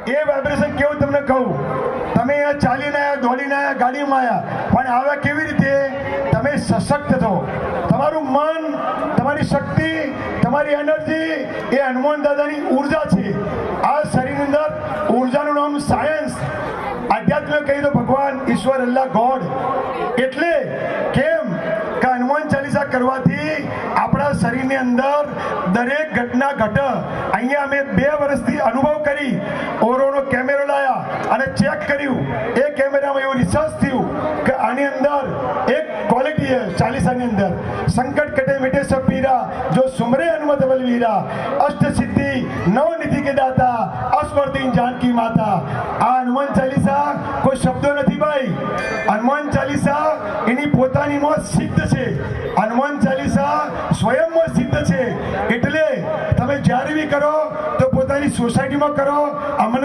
એ vibration કેવું તમને કહું, તમે અહીંયા ચાલીને આવ્યા, દોડીને આવ્યા, ગાડીમાં આવ્યા, પણ આવ્યા કેવી રીતે? તમે સશક્ત થો. તમારું મન, તમારી શક્તિ, તમારી એનર્જી એ હનુમાન દાદાની ઉર્જા છે. આ શરીરની અંદર ઉર્જાનું નામ સાયન્સ, આધ્યાત્મ કહી દો ભગવાન, ઈશ્વર, અલ્લાહ, ગોડ. એટલે કેમ કે હનુમાન ચાલીસા કરવાથી આપણા શરીરની અંદર દરેક ઘટના ઘટે. અહીંયા અમે 2 વર્ષથી અનુભવ કરી, ઓરોનો કેમેરો લાયા અને ચેક કર્યું. એ કેમેરામાં એવું રિસર્ચ થયું કે આની અંદર એક ક્વોલિટી છે ચાલીસાની અંદર, સંકટ કટે મિટે સબ પીરા, જો સુમરે હનુમત બલવીરા, અષ્ટ સિદ્ધિ નવ નિધિ કે દાતા, અસ્મૃતિ જાનકી માતા. આ હનુમાન ચાલીસા કોઈ શબ્દો નથી ભાઈ. હનુમાન ચાલીસા એની પોતાની માં સિદ્ધ છે. હનુમાન ચાલીસા સ્વયંમાં સિદ્ધ છે. એટલે તમે જ્યારે બી કરો તો પોતાની સોસાયટીમાં કરો. અમને